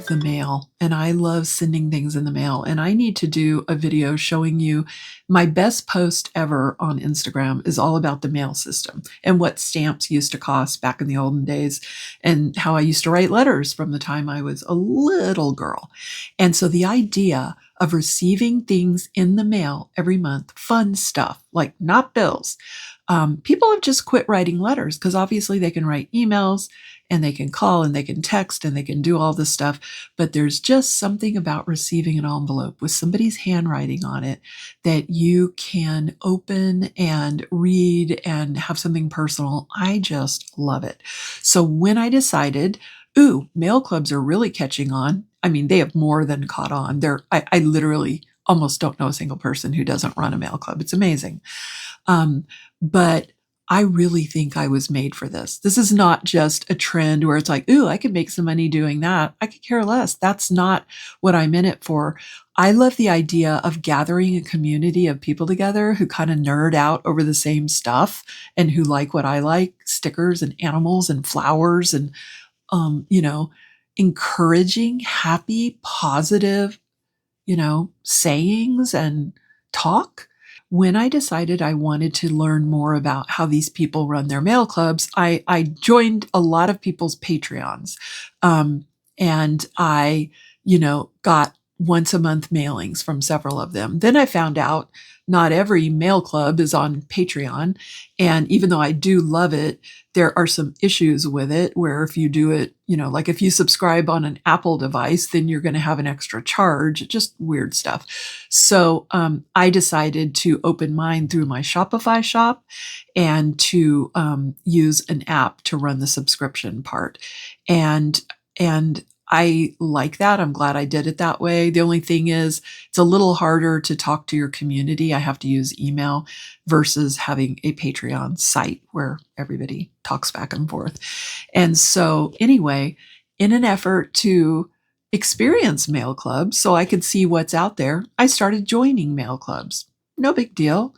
love the mail and I love sending things in the mail. And I need to do a video showing you my best post ever on Instagram is all about the mail system and what stamps used to cost back in the olden days and how I used to write letters from the time I was a little girl. And so the idea of receiving things in the mail every month, fun stuff, like not bills. People have just quit writing letters because obviously they can write emails and they can call and they can text and they can do all this stuff. But there's just something about receiving an envelope with somebody's handwriting on it that you can open and read and have something personal. I just love it. So when I decided, ooh, mail clubs are really catching on. I mean, they have more than caught on. I literally almost don't know a single person who doesn't run a mail club. It's amazing. But I really think I was made for this. This is not just a trend where it's like, ooh, I could make some money doing that. I could care less. That's not what I'm in it for. I love the idea of gathering a community of people together who kind of nerd out over the same stuff and who like what I like, stickers and animals and flowers and, you know, encouraging, happy, positive, sayings and talk. When I decided I wanted to learn more about how these people run their mail clubs, I joined a lot of people's Patreons. And I, got once a month mailings from several of them. Then I found out not every mail club is on Patreon. And even though I do love it, there are some issues with it where if you do it, like if you subscribe on an Apple device, then you're going to have an extra charge, just weird stuff. So I decided to open mine through my Shopify shop and to use an app to run the subscription part. And I like that. I'm glad I did it that way. The only thing is it's a little harder to talk to your community. I have to use email versus having a Patreon site where everybody talks back and forth. And so anyway, in an effort to experience mail clubs so I could see what's out there, I started joining mail clubs. No big deal.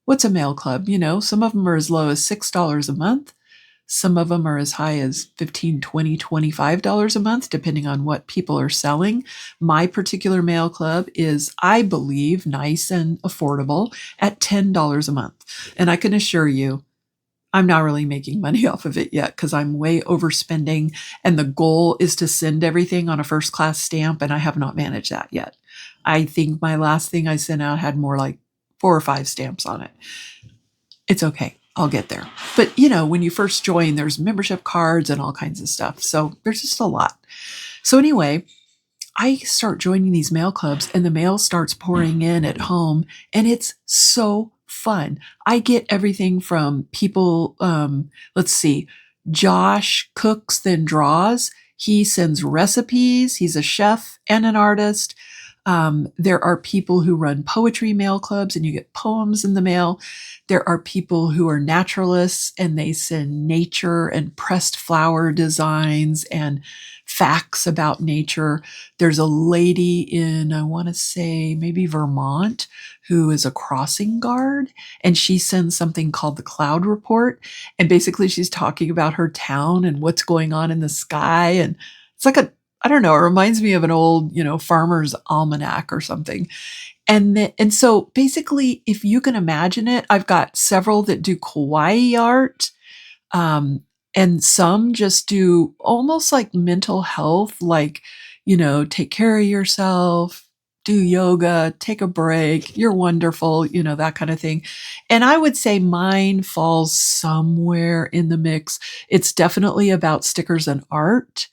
What's a mail club? Some of them are as low as $6 a month. Some of them are as high as $15, $20, $25 a month, depending on what people are selling. My particular mail club is, I believe, nice and affordable at $10 a month. And I can assure you, I'm not really making money off of it yet because I'm way overspending. And the goal is to send everything on a first class stamp. And I have not managed that yet. I think my last thing I sent out had more like 4 or 5 stamps on it. It's okay. I'll get there. But, when you first join, there's membership cards and all kinds of stuff. So there's just a lot. So anyway, I start joining these mail clubs and the mail starts pouring in at home and it's so fun. I get everything from people, let's see, Josh cooks, then draws. He sends recipes. He's a chef and an artist. There are people who run poetry mail clubs and you get poems in the mail. There are people who are naturalists and they send nature and pressed flower designs and facts about nature. There's a lady in, I want to say maybe Vermont, who is a crossing guard and she sends something called the Cloud Report. And basically she's talking about her town and what's going on in the sky. And it's like I don't know, it reminds me of an old, farmer's almanac or something. And so basically, if you can imagine it, I've got several that do kawaii art, and some just do almost like mental health, like, take care of yourself, do yoga, take a break, you're wonderful, that kind of thing. And I would say mine falls somewhere in the mix. It's definitely about stickers and art.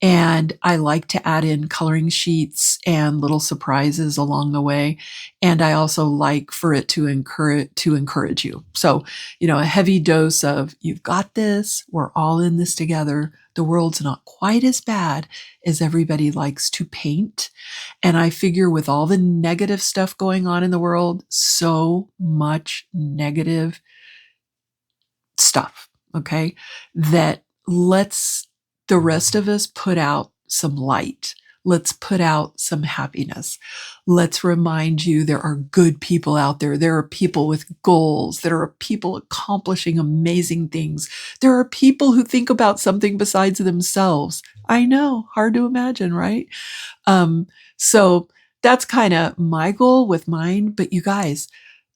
And I like to add in coloring sheets and little surprises along the way. And I also like for it to encourage you. So, a heavy dose of you've got this, we're all in this together. The world's not quite as bad as everybody likes to paint. And I figure with all the negative stuff going on in the world, so much negative stuff, okay, that let's the rest of us put out some light. let's put out some happiness. Let's remind you there are good people out there. There are people with goals. There are people accomplishing amazing things. There are people who think about something besides themselves. I know, hard to imagine, right? Um, so that's kind of my goal with mine. But you guys,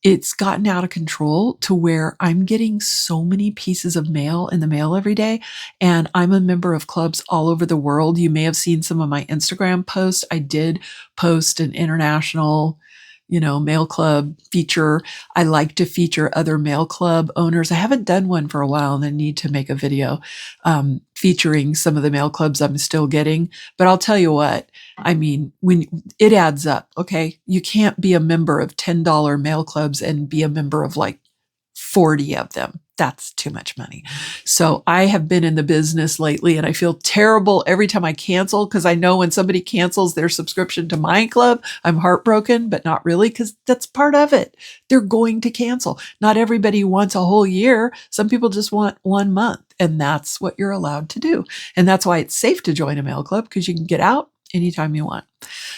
it's gotten out of control to where I'm getting so many pieces of mail in the mail every day. And I'm a member of clubs all over the world. You may have seen some of my Instagram posts. I did post an international, mail club feature. I like to feature other mail club owners. I haven't done one for a while and I need to make a video featuring some of the mail clubs I'm still getting. But I'll tell you what, I mean, when it adds up, okay? You can't be a member of $10 mail clubs and be a member of like 40 of them. That's too much money. So I have been in the business lately and I feel terrible every time I cancel because I know when somebody cancels their subscription to my club, I'm heartbroken, but not really because that's part of it. They're going to cancel. Not everybody wants a whole year. Some people just want 1 month and that's what you're allowed to do. And that's why it's safe to join a mail club because you can get out anytime you want.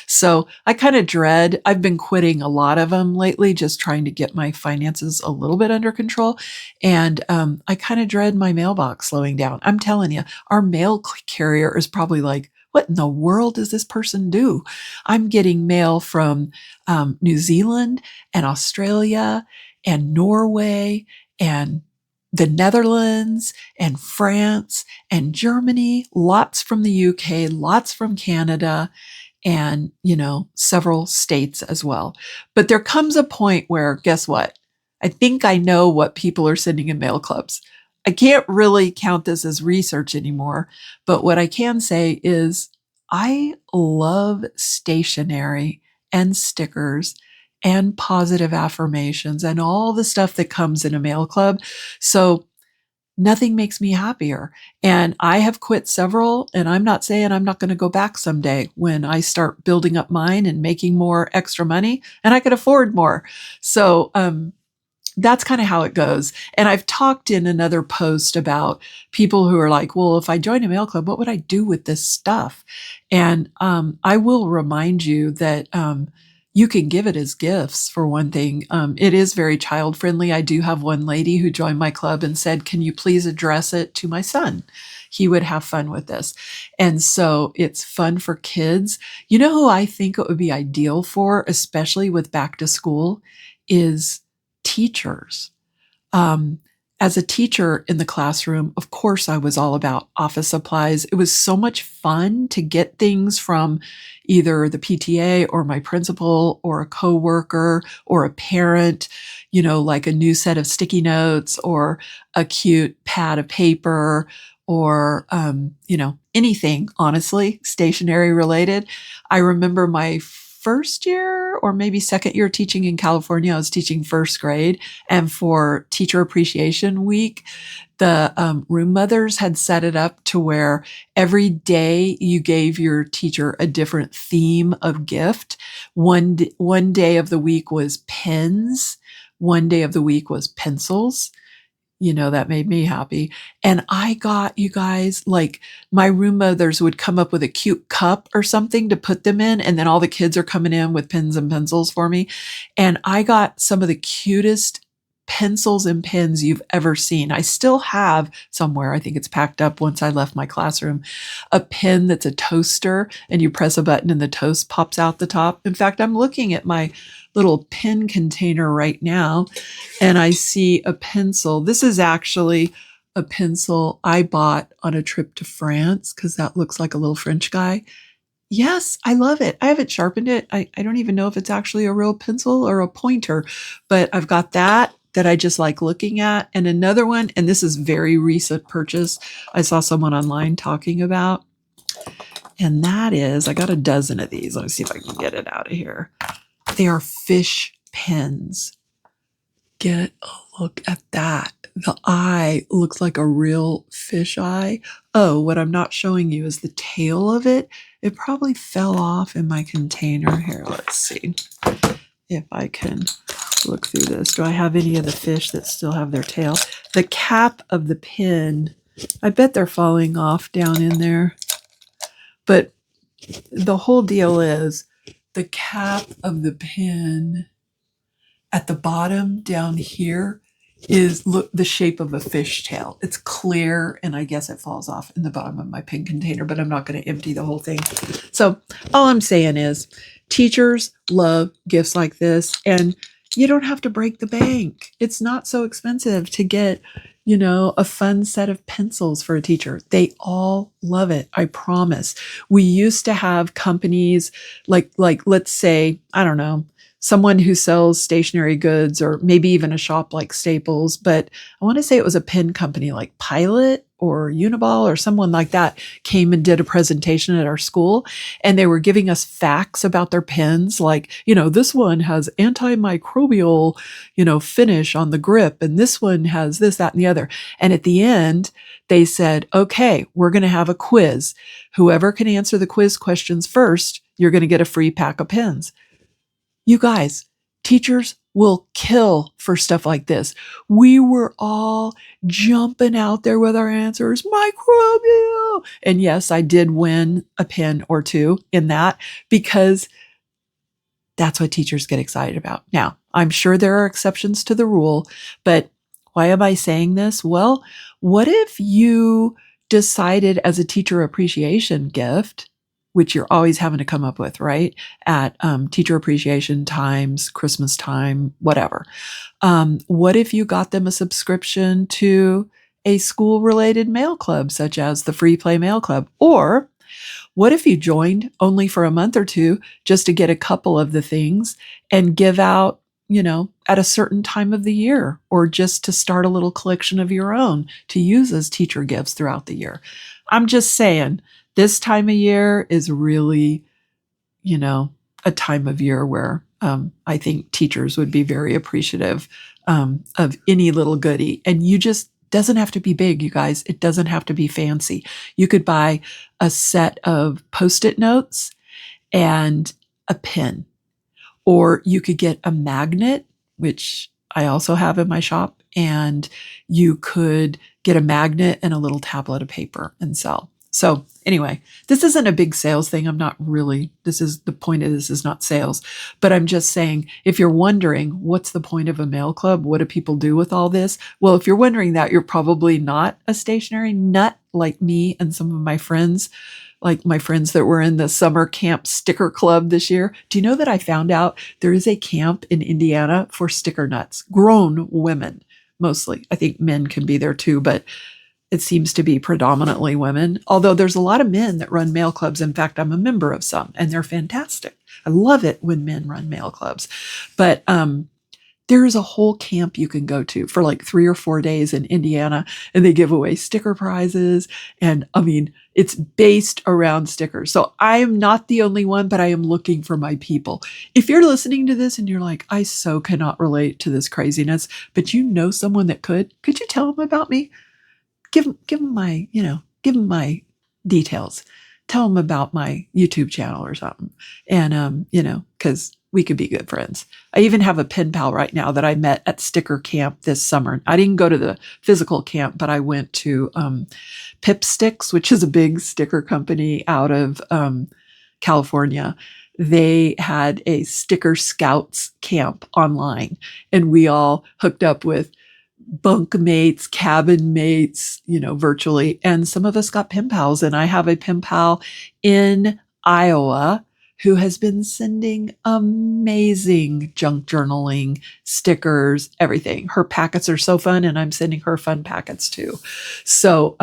So I kind of I've been quitting a lot of them lately, just trying to get my finances a little bit under control. And I kind of dread my mailbox slowing down. I'm telling you, our mail carrier is probably like, what in the world does this person do? I'm getting mail from New Zealand and Australia and Norway and the Netherlands and France and Germany, lots from the UK, lots from Canada, and, several states as well. But there comes a point where, guess what? I think I know what people are sending in mail clubs. I can't really count this as research anymore, but what I can say is I love stationery and stickers and positive affirmations and all the stuff that comes in a mail club. So nothing makes me happier. And I have quit several, and I'm not saying I'm not going to go back someday when I start building up mine and making more extra money and I could afford more. So, that's kind of how it goes. And I've talked in another post about people who are like, well, if I join a mail club, what would I do with this stuff? And I will remind you that you can give it as gifts for one thing. It is very child friendly. I do have one lady who joined my club and said, can you please address it to my son? He would have fun with this. And so it's fun for kids. You know who I think it would be ideal for, especially with back to school, is teachers. As a teacher in the classroom, of course, I was all about office supplies. It was so much fun to get things from either the PTA or my principal or a coworker or a parent, like a new set of sticky notes or a cute pad of paper or, anything, honestly, stationery related. I remember my first year or maybe second year teaching in California. I was teaching first grade, and for Teacher Appreciation Week, the room mothers had set it up to where every day you gave your teacher a different theme of gift. One day of the week was pens. One day of the week was pencils. That made me happy. And I got, you guys, like my room mothers would come up with a cute cup or something to put them in. And then all the kids are coming in with pens and pencils for me. And I got some of the cutest pencils and pens you've ever seen. I still have somewhere, I think it's packed up once I left my classroom, a pen that's a toaster and you press a button and the toast pops out the top. In fact, I'm looking at my little pen container right now and I see a pencil. This is actually a pencil I bought on a trip to France because that looks like a little French guy. Yes, I love it. I haven't sharpened it. I don't even know if it's actually a real pencil or a pointer, but I've got that I just like looking at. And another one, and this is very recent purchase, I saw someone online talking about. And that is, I got a dozen of these. Let me see if I can get it out of here. They are fish pens. Get a look at that. The eye looks like a real fish eye. Oh, what I'm not showing you is the tail of it. It probably fell off in my container. Here, let's see if I can look through this. Do I have any of the fish that still have their tail? The cap of the pen, I bet they're falling off down in there. But the whole deal is the cap of the pen at the bottom down here is look the shape of a fishtail. It's clear, and I guess it falls off in the bottom of my pen container, but I'm not going to empty the whole thing. So all I'm saying is teachers love gifts like this, and you don't have to break the bank. It's not so expensive to get, a fun set of pencils for a teacher. They all love it. I promise. We used to have companies like let's say, I don't know, someone who sells stationery goods or maybe even a shop like Staples, but I want to say it was a pen company like Pilot or Uniball or someone like that came and did a presentation at our school, and they were giving us facts about their pens, like, this one has antimicrobial, finish on the grip, and this one has this, that, and the other. And at the end, they said, okay, we're going to have a quiz. Whoever can answer the quiz questions first, you're going to get a free pack of pens. You guys, teachers will kill for stuff like this. We were all jumping out there with our answers, microbial. And yes, I did win a pen or two in that because that's what teachers get excited about. Now, I'm sure there are exceptions to the rule, but why am I saying this? Well, what if you decided as a teacher appreciation gift, which you're always having to come up with, right? At teacher appreciation times, Christmas time, whatever. What if you got them a subscription to a school-related mail club, such as the Free Play Mail Club? Or what if you joined only for a month or two just to get a couple of the things and give out, at a certain time of the year, or just to start a little collection of your own to use as teacher gifts throughout the year? I'm just saying, this time of year is really, a time of year where I think teachers would be very appreciative of any little goodie. And you just, doesn't have to be big, you guys. It doesn't have to be fancy. You could buy a set of Post-it notes and a pen, or you could get a magnet, which I also have in my shop, and you could get a magnet and a little tablet of paper and sell. So anyway, this isn't a big sales thing. The point of this is not sales, but I'm just saying, if you're wondering what's the point of a mail club, what do people do with all this? Well, if you're wondering that, you're probably not a stationery nut like me and some of my friends, like my friends that were in the summer camp sticker club this year. Do you know that I found out there is a camp in Indiana for sticker nuts, grown women, mostly. I think men can be there too, but it seems to be predominantly women, although there's a lot of men that run mail clubs. In fact, I'm a member of some, and they're fantastic. I love it when men run mail clubs. But there's a whole camp you can go to for like 3 or 4 days in Indiana, and they give away sticker prizes. And I mean, it's based around stickers. So I am not the only one, but I am looking for my people. If you're listening to this and you're like, I so cannot relate to this craziness, but you know someone that could you tell them about me? Give them my details. Tell them about my YouTube channel or something. And, because we could be good friends. I even have a pen pal right now that I met at sticker camp this summer. I didn't go to the physical camp, but I went to Pip Sticks, which is a big sticker company out of California. They had a sticker scouts camp online, and we all hooked up with bunk mates, cabin mates, virtually. And some of us got pen pals. And I have a pen pal in Iowa who has been sending amazing junk journaling, stickers, everything. Her packets are so fun, and I'm sending her fun packets too. So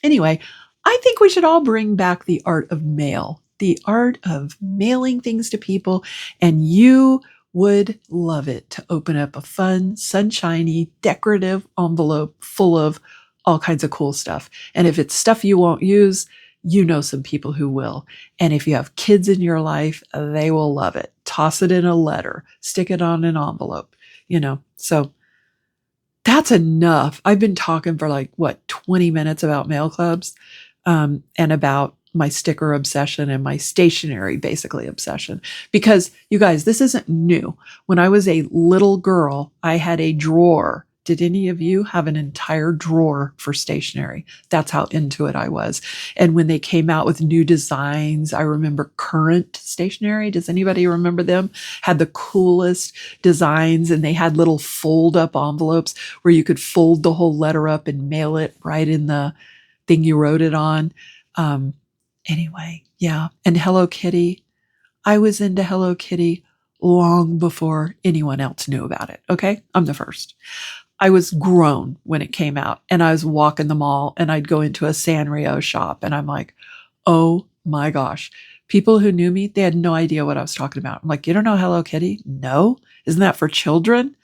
anyway, I think we should all bring back the art of mail, the art of mailing things to people, and you would love it to open up a fun, sunshiny, decorative envelope full of all kinds of cool stuff. And if it's stuff you won't use, you know some people who will. And if you have kids in your life, they will love it. Toss it in a letter, stick it on an envelope, So that's enough. I've been talking for 20 minutes about mail clubs, and about my sticker obsession and my stationery basically obsession. Because you guys, this isn't new. When I was a little girl, I had a drawer Did any of you have an entire drawer for stationery? That's how into it I was. And when they came out with new designs, I remember Current Stationery. Does anybody remember them? Had the coolest designs, and they had little fold up envelopes where you could fold the whole letter up and mail it right in the thing you wrote it on. Um, anyway, yeah. And Hello Kitty. I was into Hello Kitty long before anyone else knew about it. Okay. I'm the first. I was grown when it came out, and I was walking the mall, and I'd go into a Sanrio shop, and I'm like, oh my gosh. People who knew me, they had no idea what I was talking about. I'm like, you don't know Hello Kitty? No. Isn't that for children?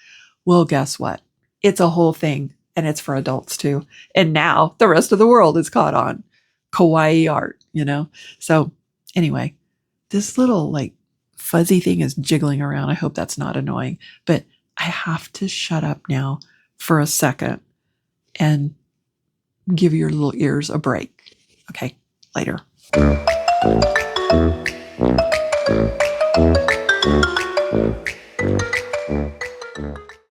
Well, guess what? It's a whole thing, and it's for adults too. And now the rest of the world is caught on kawaii art. So anyway, this little like fuzzy thing is jiggling around. I hope that's not annoying, but I have to shut up now for a second and give your little ears a break. Okay, later.